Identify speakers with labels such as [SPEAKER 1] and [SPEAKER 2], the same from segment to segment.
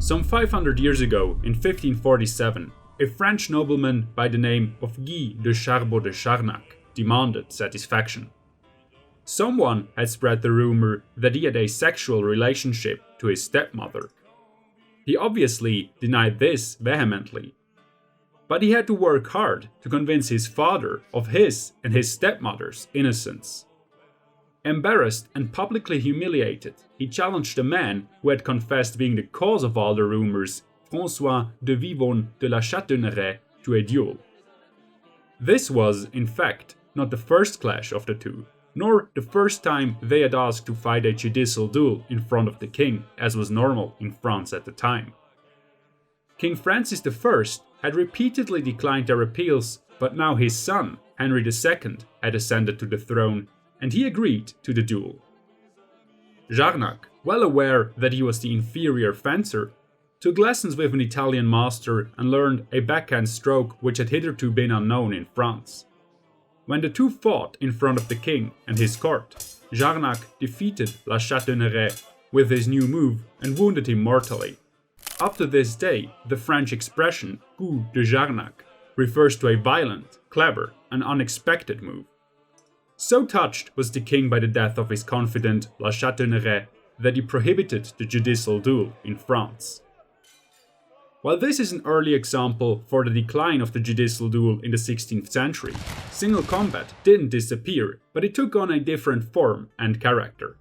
[SPEAKER 1] Some 500 years ago, in 1547, a French nobleman by the name of Guy de Charbot de Charnac demanded satisfaction. Someone had spread the rumor that he had a sexual relationship to his stepmother. He obviously denied this vehemently, but he had to work hard to convince his father of his and his stepmother's innocence. Embarrassed and publicly humiliated, he challenged the man who had confessed being the cause of all the rumors, François de Vivonne de la Chataigneraie, to a duel. This was, in fact, not the first clash of the two, nor the first time they had asked to fight a judicial duel in front of the king, as was normal in France at the time. King Francis I had repeatedly declined their appeals, but now his son, Henry II, had ascended to the throne, and he agreed to the duel. Jarnac, well aware that he was the inferior fencer, took lessons with an Italian master and learned a backhand stroke which had hitherto been unknown in France. When the two fought in front of the king and his court, Jarnac defeated La Chataigneraie with his new move and wounded him mortally. Up to this day, the French expression coup de Jarnac refers to a violent, clever, and unexpected move. So touched was the king by the death of his confidant La Chataigneraie that he prohibited the judicial duel in France. While this is an early example for the decline of the judicial duel in the 16th century, single combat didn't disappear, but it took on a different form and character.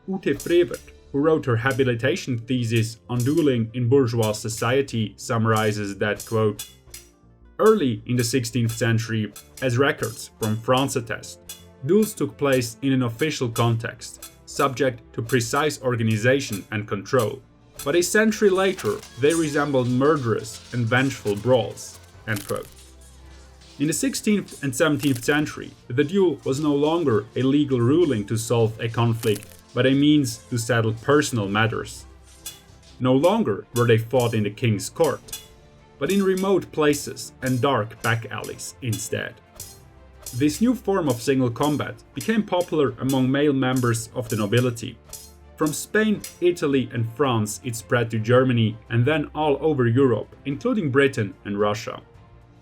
[SPEAKER 1] Ute Frevert, who wrote her habilitation thesis on dueling in bourgeois society, summarizes that, quote, "Early in the 16th century, as records from France attest, duels took place in an official context, subject to precise organization and control. But a century later, they resembled murderous and vengeful brawls." End quote. In the 16th and 17th century, the duel was no longer a legal ruling to solve a conflict, but a means to settle personal matters. No longer were they fought in the king's court, but in remote places and dark back alleys instead. This new form of single combat became popular among male members of the nobility. From Spain, Italy, and France, it spread to Germany and then all over Europe, including Britain and Russia.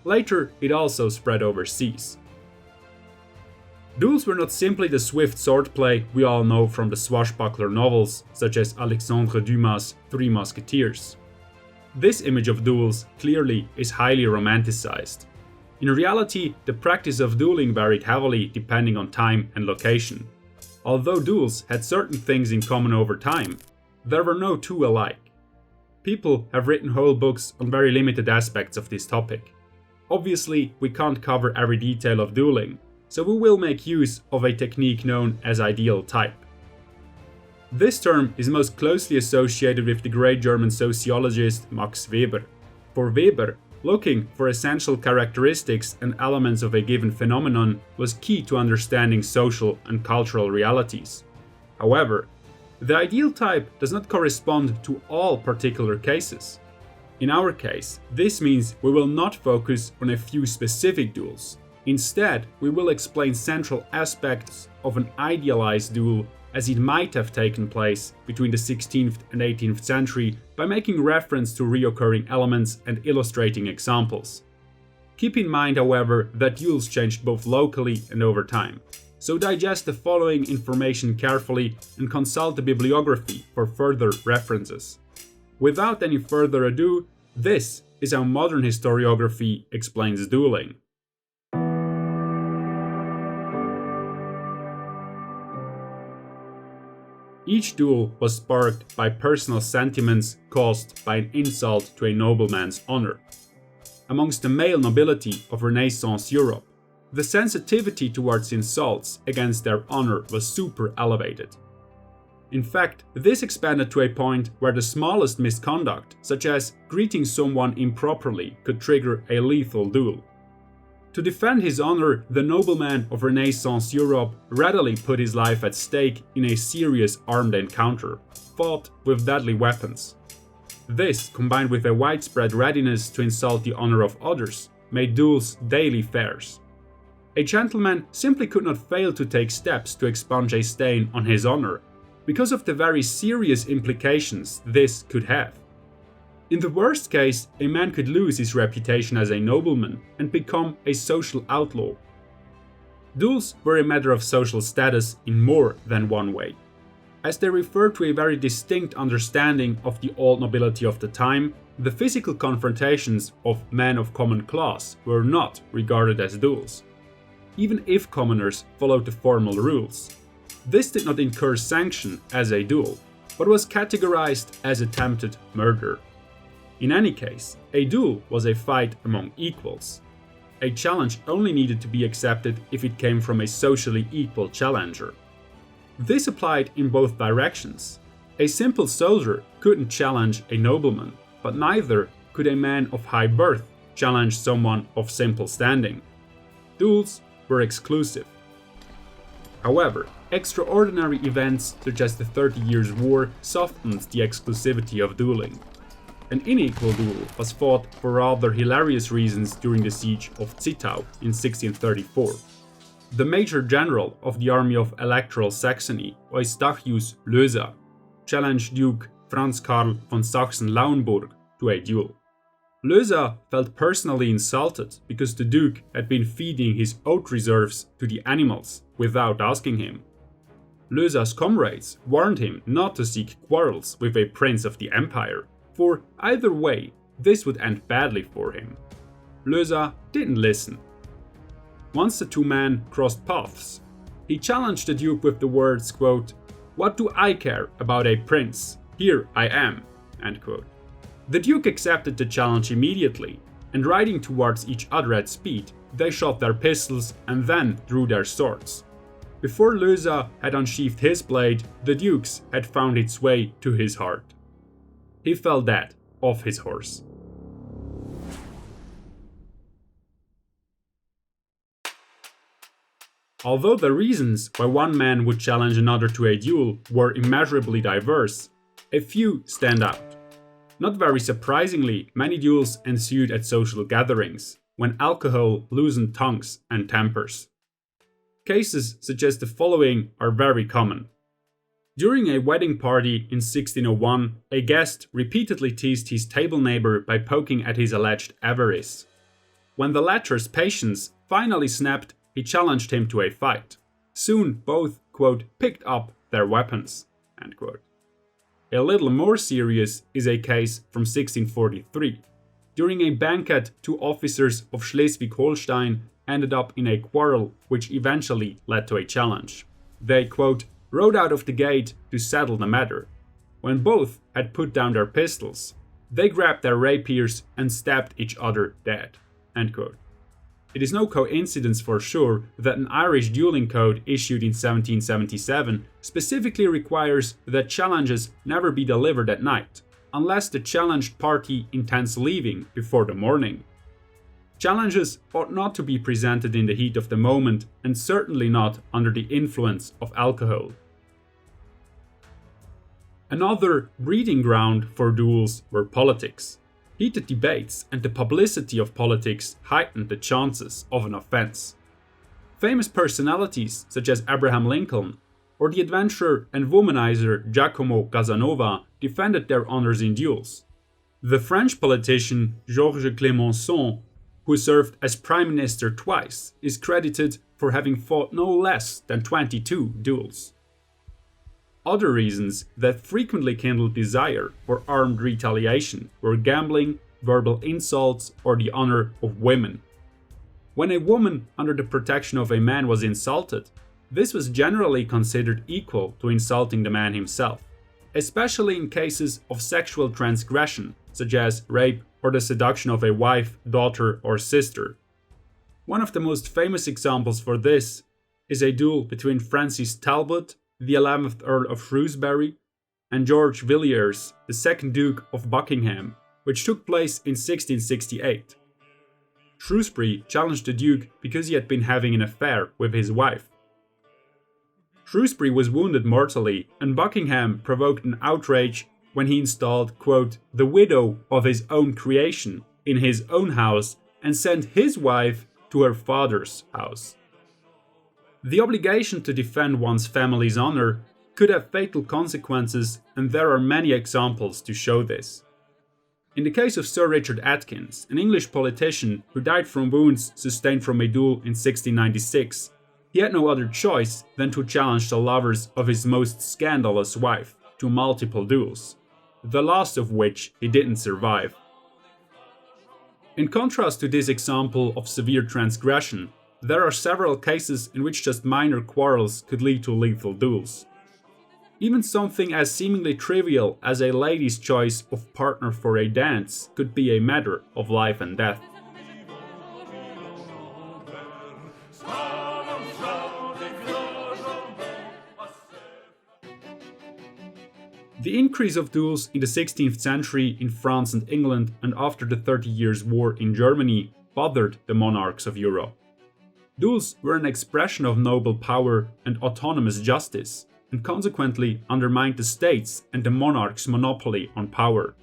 [SPEAKER 1] Later, it also spread overseas. Duels were not simply the swift swordplay we all know from the swashbuckler novels, such as Alexandre Dumas' Three Musketeers. This image of duels clearly is highly romanticized. In reality, the practice of dueling varied heavily depending on time and location. Although duels had certain things in common over time, there were no two alike. People have written whole books on very limited aspects of this topic. Obviously, we can't cover every detail of dueling, so we will make use of a technique known as ideal type. This term is most closely associated with the great German sociologist Max Weber. For Weber, looking for essential characteristics and elements of a given phenomenon was key to understanding social and cultural realities. However, the ideal type does not correspond to all particular cases. In our case, this means we will not focus on a few specific duels. Instead, we will explain central aspects of an idealized duel as it might have taken place between the 16th and 18th century by making reference to reoccurring elements and illustrating examples. Keep in mind, however, that duels changed both locally and over time, so digest the following information carefully and consult the bibliography for further references. Without any further ado, this is how modern historiography explains dueling. Each duel was sparked by personal sentiments caused by an insult to a nobleman's honor. Amongst the male nobility of Renaissance Europe, the sensitivity towards insults against their honor was super elevated. In fact, this expanded to a point where the smallest misconduct, such as greeting someone improperly, could trigger a lethal duel. To defend his honor, the nobleman of Renaissance Europe readily put his life at stake in a serious armed encounter, fought with deadly weapons. This, combined with a widespread readiness to insult the honor of others, made duels daily affairs. A gentleman simply could not fail to take steps to expunge a stain on his honor, because of the very serious implications this could have. In the worst case, a man could lose his reputation as a nobleman and become a social outlaw. Duels were a matter of social status in more than one way, as they refer to a very distinct understanding of the old nobility of the time. The physical confrontations of men of common class were not regarded as duels, even if commoners followed the formal rules. This did not incur sanction as a duel, but was categorized as attempted murder. In any case, a duel was a fight among equals. A challenge only needed to be accepted if it came from a socially equal challenger. This applied in both directions. A simple soldier couldn't challenge a nobleman, but neither could a man of high birth challenge someone of simple standing. Duels were exclusive. However, extraordinary events such as the 30 Years' War softened the exclusivity of dueling. An unequal duel was fought for rather hilarious reasons during the siege of Zittau in 1634. The major general of the army of Electoral Saxony, Eustachius Löser, challenged Duke Franz Karl von Sachsen-Lauenburg to a duel. Löser felt personally insulted because the Duke had been feeding his oat reserves to the animals without asking him. Löser's comrades warned him not to seek quarrels with a prince of the empire, for either way, this would end badly for him. Löser didn't listen. Once the two men crossed paths, he challenged the Duke with the words, quote, "What do I care about a prince? Here I am," end quote. The Duke accepted the challenge immediately, and riding towards each other at speed, they shot their pistols and then drew their swords. Before Löser had unsheathed his blade, the Duke's had found its way to his heart. He fell dead off his horse. Although the reasons why one man would challenge another to a duel were immeasurably diverse, a few stand out. Not very surprisingly, many duels ensued at social gatherings, when alcohol loosened tongues and tempers. Cases such as the following are very common. During a wedding party in 1601, a guest repeatedly teased his table neighbor by poking at his alleged avarice. When the latter's patience finally snapped, he challenged him to a fight. Soon both, quote, picked up their weapons, end quote. A little more serious is a case from 1643. During a banquet, two officers of Schleswig-Holstein ended up in a quarrel which eventually led to a challenge. They, quote, rode out of the gate to settle the matter. When both had put down their pistols, they grabbed their rapiers and stabbed each other dead, end quote. It is no coincidence for sure that an Irish dueling code issued in 1777 specifically requires that challenges never be delivered at night, unless the challenged party intends leaving before the morning. Challenges ought not to be presented in the heat of the moment, and certainly not under the influence of alcohol. Another breeding ground for duels were politics. Heated debates and the publicity of politics heightened the chances of an offense. Famous personalities such as Abraham Lincoln or the adventurer and womanizer Giacomo Casanova defended their honors in duels. The French politician Georges Clemenceau, who served as prime minister twice, is credited for having fought no less than 22 duels. Other reasons that frequently kindled desire for armed retaliation were gambling, verbal insults, or the honor of women. When a woman under the protection of a man was insulted, this was generally considered equal to insulting the man himself, especially in cases of sexual transgression, such as rape or the seduction of a wife, daughter, or sister. One of the most famous examples for this is a duel between Francis Talbot, the 11th Earl of Shrewsbury, and George Villiers, the 2nd Duke of Buckingham, which took place in 1668. Shrewsbury challenged the Duke because he had been having an affair with his wife. Shrewsbury was wounded mortally, and Buckingham provoked an outrage when he installed, quote, the widow of his own creation in his own house and sent his wife to her father's house. The obligation to defend one's family's honor could have fatal consequences, and there are many examples to show this. In the case of Sir Richard Atkins, an English politician who died from wounds sustained from a duel in 1696, he had no other choice than to challenge the lovers of his most scandalous wife to multiple duels, the last of which he didn't survive. In contrast to this example of severe transgression, there are several cases in which just minor quarrels could lead to lethal duels. Even something as seemingly trivial as a lady's choice of partner for a dance could be a matter of life and death. The increase of duels in the 16th century in France and England and after the 30 Years' War in Germany bothered the monarchs of Europe. Duels were an expression of noble power and autonomous justice, and consequently undermined the states and the monarch's monopoly on power.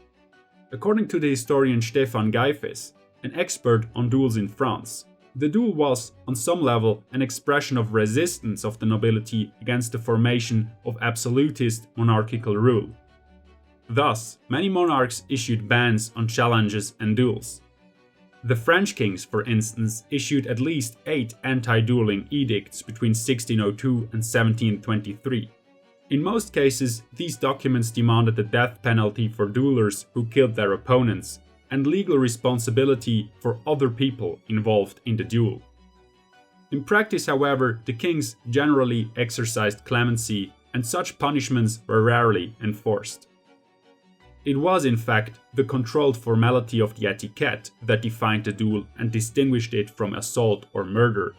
[SPEAKER 1] According to the historian Stefan Geifes, an expert on duels in France, the duel was, on some level, an expression of resistance of the nobility against the formation of absolutist monarchical rule. Thus, many monarchs issued bans on challenges and duels. The French kings, for instance, issued at least 8 anti-dueling edicts between 1602 and 1723. In most cases, these documents demanded the death penalty for duelers who killed their opponents, and legal responsibility for other people involved in the duel. In practice, however, the kings generally exercised clemency, and such punishments were rarely enforced. It was, in fact, the controlled formality of the etiquette that defined the duel and distinguished it from assault or murder.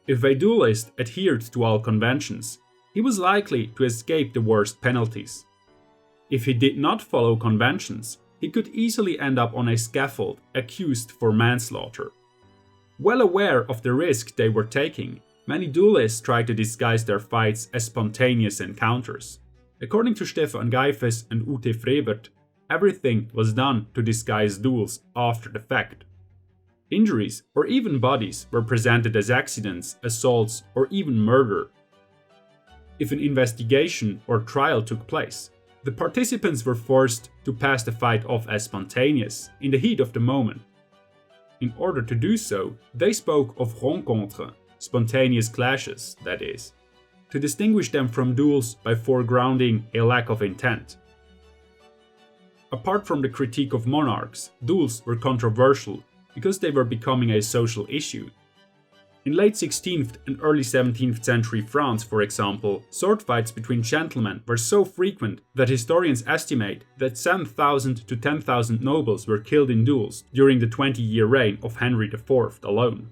[SPEAKER 1] If a duelist adhered to all conventions, he was likely to escape the worst penalties. If he did not follow conventions, he could easily end up on a scaffold accused for manslaughter. Well aware of the risk they were taking, many duelists tried to disguise their fights as spontaneous encounters. According to Stefan Geifes and Ute Frevert, everything was done to disguise duels after the fact. Injuries or even bodies were presented as accidents, assaults, or even murder. If an investigation or trial took place, the participants were forced to pass the fight off as spontaneous in the heat of the moment. In order to do so, they spoke of rencontres, spontaneous clashes, that is, to distinguish them from duels by foregrounding a lack of intent. Apart from the critique of monarchs, duels were controversial because they were becoming a social issue. In late 16th and early 17th century France, for example, sword fights between gentlemen were so frequent that historians estimate that 7,000 to 10,000 nobles were killed in duels during the 20-year reign of Henry IV alone.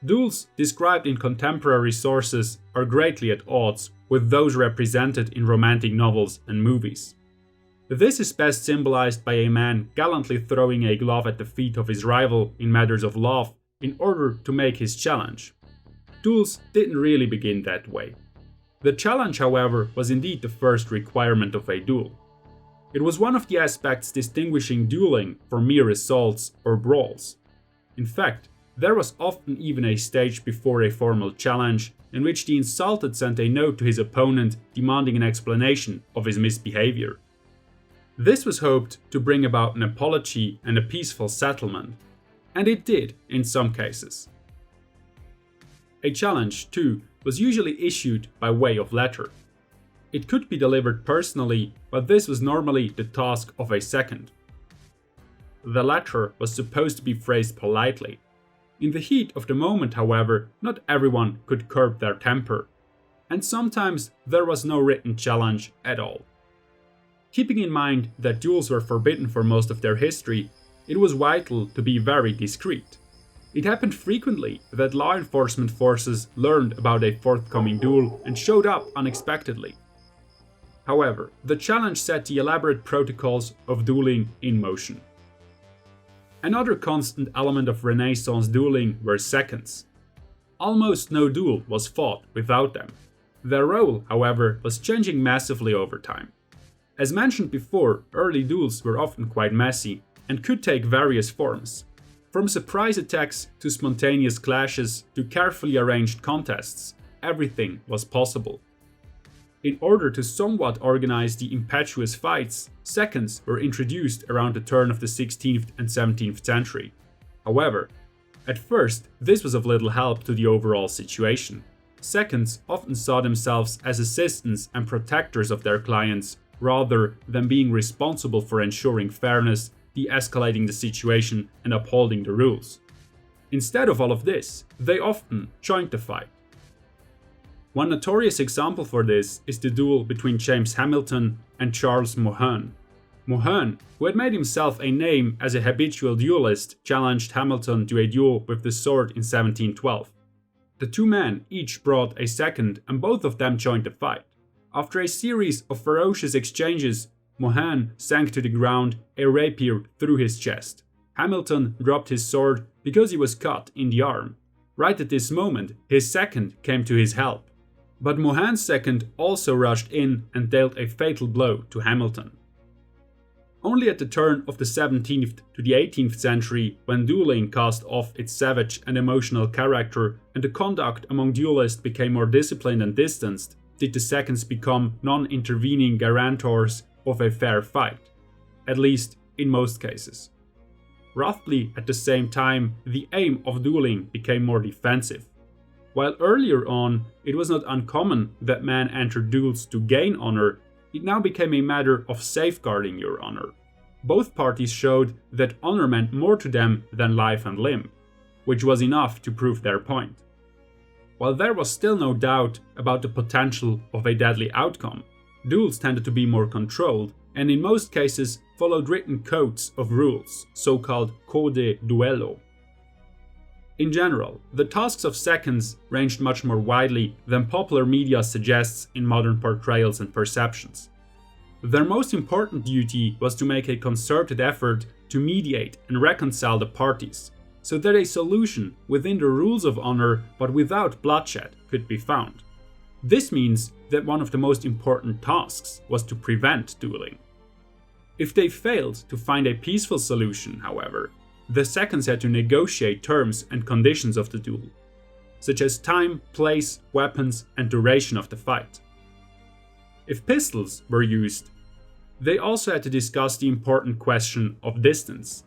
[SPEAKER 1] Duels described in contemporary sources are greatly at odds with those represented in romantic novels and movies. This is best symbolized by a man gallantly throwing a glove at the feet of his rival in matters of love in order to make his challenge. Duels didn't really begin that way. The challenge, however, was indeed the first requirement of a duel. It was one of the aspects distinguishing dueling from mere assaults or brawls. In fact, there was often even a stage before a formal challenge in which the insulted sent a note to his opponent demanding an explanation of his misbehavior. This was hoped to bring about an apology and a peaceful settlement. And it did, in some cases. A challenge, too, was usually issued by way of letter. It could be delivered personally, but this was normally the task of a second. The letter was supposed to be phrased politely. In the heat of the moment, however, not everyone could curb their temper, and sometimes there was no written challenge at all. Keeping in mind that duels were forbidden for most of their history, it was vital to be very discreet. It happened frequently that law enforcement forces learned about a forthcoming duel and showed up unexpectedly. However, the challenge set the elaborate protocols of dueling in motion. Another constant element of Renaissance dueling were seconds. Almost no duel was fought without them. Their role, however, was changing massively over time. As mentioned before, early duels were often quite messy and could take various forms. From surprise attacks to spontaneous clashes to carefully arranged contests, everything was possible. In order to somewhat organize the impetuous fights, seconds were introduced around the turn of the 16th and 17th century. However, at first, this was of little help to the overall situation. Seconds often saw themselves as assistants and protectors of their clients, rather than being responsible for ensuring fairness, de-escalating the situation, and upholding the rules. Instead of all of this, they often joined the fight. One notorious example for this is the duel between James Hamilton and Charles Mohun. Mohun, who had made himself a name as a habitual duelist, challenged Hamilton to a duel with the sword in 1712. The two men each brought a second and both of them joined the fight. After a series of ferocious exchanges, Mohun sank to the ground, a rapier through his chest. Hamilton dropped his sword because he was cut in the arm. Right at this moment, his second came to his help. But Mohun's second also rushed in and dealt a fatal blow to Hamilton. Only at the turn of the 17th to the 18th century, when dueling cast off its savage and emotional character and the conduct among duelists became more disciplined and distanced, did the seconds become non-intervening guarantors of a fair fight, at least in most cases. Roughly at the same time, the aim of dueling became more defensive. While earlier on, it was not uncommon that men entered duels to gain honor, it now became a matter of safeguarding your honor. Both parties showed that honor meant more to them than life and limb, which was enough to prove their point. While there was still no doubt about the potential of a deadly outcome, duels tended to be more controlled and in most cases followed written codes of rules, so-called code duello. In general, the tasks of seconds ranged much more widely than popular media suggests in modern portrayals and perceptions. Their most important duty was to make a concerted effort to mediate and reconcile the parties, so that a solution within the rules of honor but without bloodshed could be found. This means that one of the most important tasks was to prevent dueling. If they failed to find a peaceful solution, however, the seconds had to negotiate terms and conditions of the duel, such as time, place, weapons, and duration of the fight. If pistols were used, they also had to discuss the important question of distance.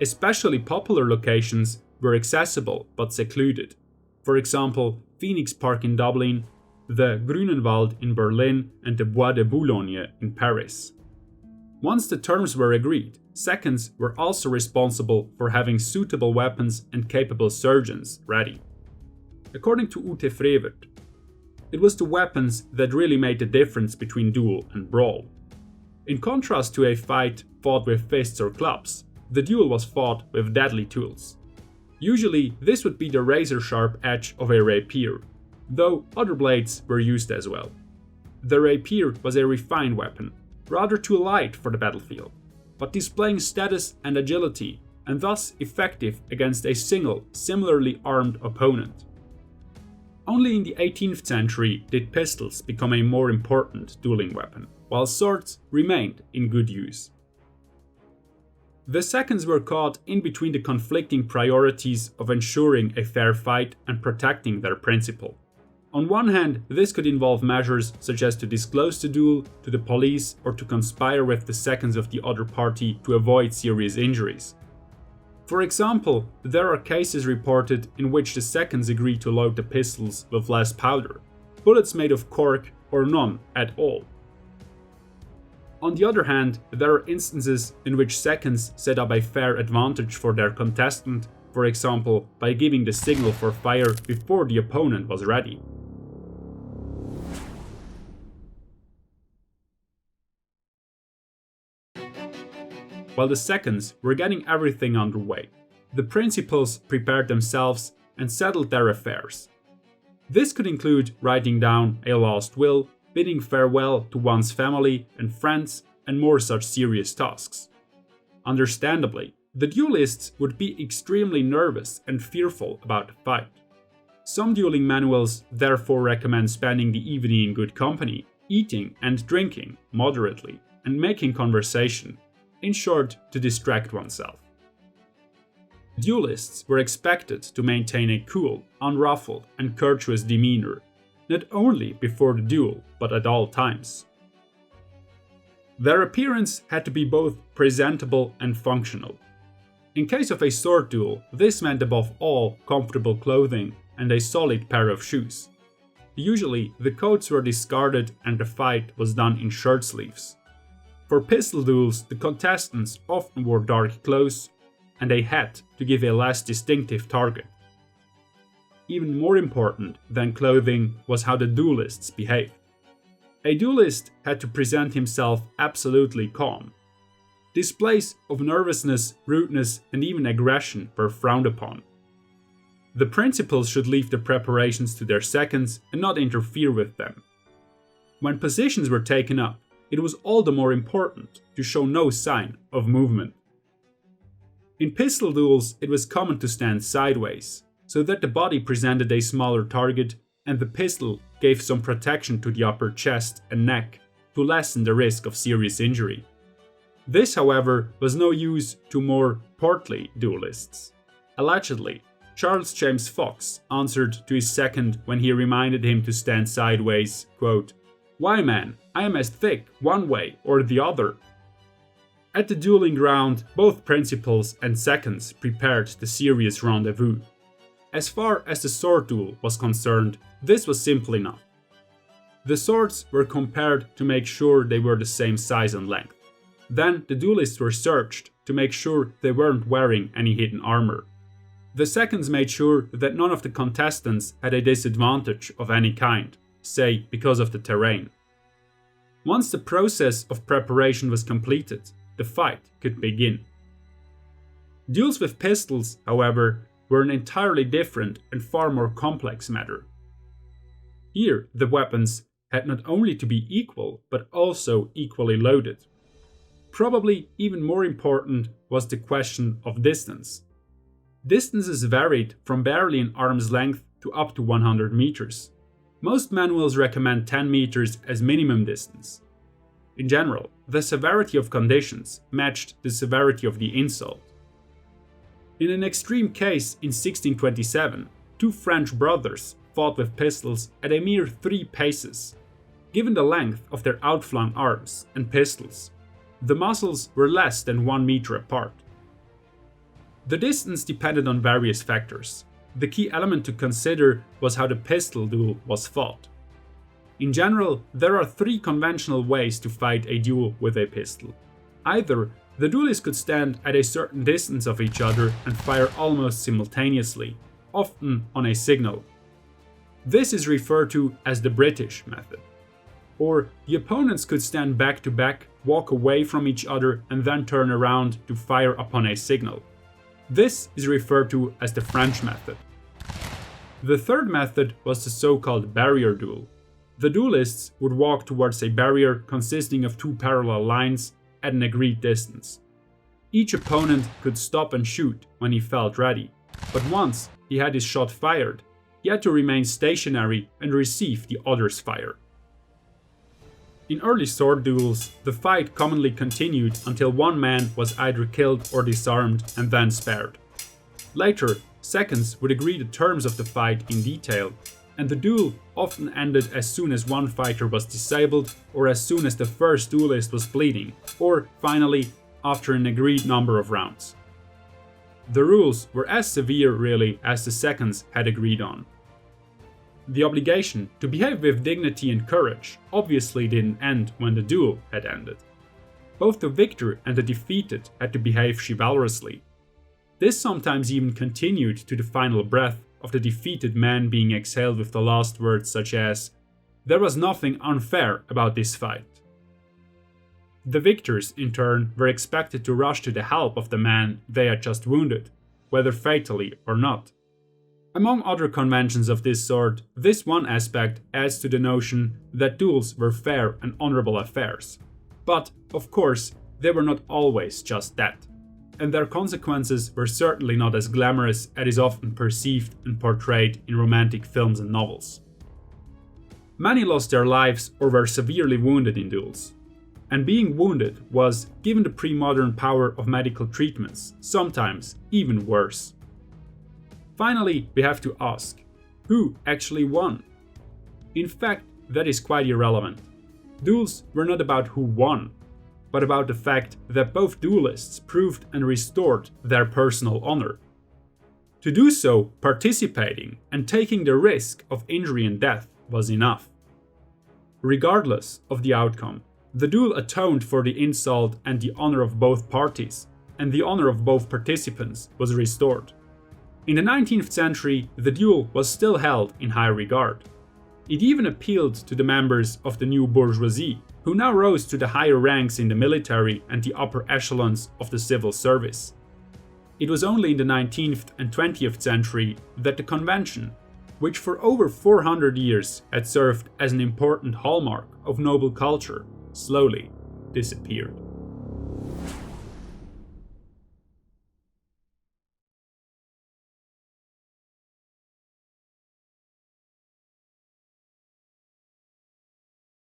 [SPEAKER 1] Especially popular locations were accessible but secluded. For example, Phoenix Park in Dublin, the Grünenwald in Berlin, and the Bois de Boulogne in Paris. Once the terms were agreed, seconds were also responsible for having suitable weapons and capable surgeons ready. According to Ute Frevert, it was the weapons that really made the difference between duel and brawl. In contrast to a fight fought with fists or clubs, the duel was fought with deadly tools. Usually, this would be the razor-sharp edge of a rapier, though other blades were used as well. The rapier was a refined weapon, rather too light for the battlefield, but displaying status and agility, and thus effective against a single, similarly armed opponent. Only in the 18th century did pistols become a more important dueling weapon, while swords remained in good use. The seconds were caught in between the conflicting priorities of ensuring a fair fight and protecting their principal. On one hand, this could involve measures such as to disclose the duel to the police or to conspire with the seconds of the other party to avoid serious injuries. For example, there are cases reported in which the seconds agree to load the pistols with less powder, bullets made of cork or none at all. On the other hand, there are instances in which seconds set up a fair advantage for their contestant, for example, by giving the signal for fire before the opponent was ready. While the seconds were getting everything underway, the principals prepared themselves and settled their affairs. This could include writing down a last will, bidding farewell to one's family and friends, and more such serious tasks. Understandably, the duelists would be extremely nervous and fearful about the fight. Some dueling manuals therefore recommend spending the evening in good company, eating and drinking moderately, and making conversation, in short, to distract oneself. Duelists were expected to maintain a cool, unruffled, and courteous demeanor, not only before the duel, but at all times. Their appearance had to be both presentable and functional. In case of a sword duel, this meant above all comfortable clothing and a solid pair of shoes. Usually, the coats were discarded and the fight was done in shirt sleeves. For pistol duels, the contestants often wore dark clothes and a hat to give a less distinctive target. Even more important than clothing was how the duelists behaved. A duelist had to present himself absolutely calm. Displays of nervousness, rudeness, and even aggression were frowned upon. The principals should leave the preparations to their seconds and not interfere with them. When positions were taken up, it was all the more important to show no sign of movement. In pistol duels, it was common to stand sideways, so that the body presented a smaller target and the pistol gave some protection to the upper chest and neck to lessen the risk of serious injury. This, however, was no use to more portly duelists. Allegedly, Charles James Fox answered to his second when he reminded him to stand sideways, quote, "Why, man, I am as thick one way or the other." At the dueling ground, both principals and seconds prepared the serious rendezvous. As far as the sword duel was concerned, this was simple enough. The swords were compared to make sure they were the same size and length. Then the duelists were searched to make sure they weren't wearing any hidden armor. The seconds made sure that none of the contestants had a disadvantage of any kind, say because of the terrain. Once the process of preparation was completed, the fight could begin. Duels with pistols, however, were an entirely different and far more complex matter. Here, the weapons had not only to be equal, but also equally loaded. Probably even more important was the question of distance. Distances varied from barely an arm's length to up to 100 meters. Most manuals recommend 10 meters as minimum distance. In general, the severity of conditions matched the severity of the insult. In an extreme case in 1627, two French brothers fought with pistols at a mere 3 paces. Given the length of their outflung arms and pistols, the muzzles were less than 1 meter apart. The distance depended on various factors. The key element to consider was how the pistol duel was fought. In general, there are 3 conventional ways to fight a duel with a pistol. Either the duelists could stand at a certain distance of each other and fire almost simultaneously, often on a signal. This is referred to as the British method. Or the opponents could stand back to back, walk away from each other, and then turn around to fire upon a signal. This is referred to as the French method. The third method was the so-called barrier duel. The duelists would walk towards a barrier consisting of 2 parallel lines at an agreed distance. Each opponent could stop and shoot when he felt ready, but once he had his shot fired, he had to remain stationary and receive the other's fire. In early sword duels, the fight commonly continued until one man was either killed or disarmed and then spared. Later, seconds would agree the terms of the fight in detail, and the duel often ended as soon as one fighter was disabled or as soon as the first duelist was bleeding, or finally, after an agreed number of rounds. The rules were as severe really as the seconds had agreed on. The obligation to behave with dignity and courage obviously didn't end when the duel had ended. Both the victor and the defeated had to behave chivalrously. This sometimes even continued to the final breath of the defeated man being exhaled with the last words such as, "There was nothing unfair about this fight." The victors, in turn, were expected to rush to the help of the man they had just wounded, whether fatally or not. Among other conventions of this sort, this one aspect adds to the notion that duels were fair and honorable affairs. But, of course, they were not always just that, and their consequences were certainly not as glamorous as is often perceived and portrayed in romantic films and novels. Many lost their lives or were severely wounded in duels, and being wounded was, given the pre-modern power of medical treatments, sometimes even worse. Finally, we have to ask, who actually won? In fact, that is quite irrelevant. Duels were not about who won, but about the fact that both duelists proved and restored their personal honor. To do so, participating and taking the risk of injury and death was enough. Regardless of the outcome, the duel atoned for the insult and the honor of both parties, and the honor of both participants was restored. In the 19th century, the duel was still held in high regard. It even appealed to the members of the new bourgeoisie, who now rose to the higher ranks in the military and the upper echelons of the civil service. It was only in the 19th and 20th century that the convention, which for over 400 years had served as an important hallmark of noble culture, slowly disappeared.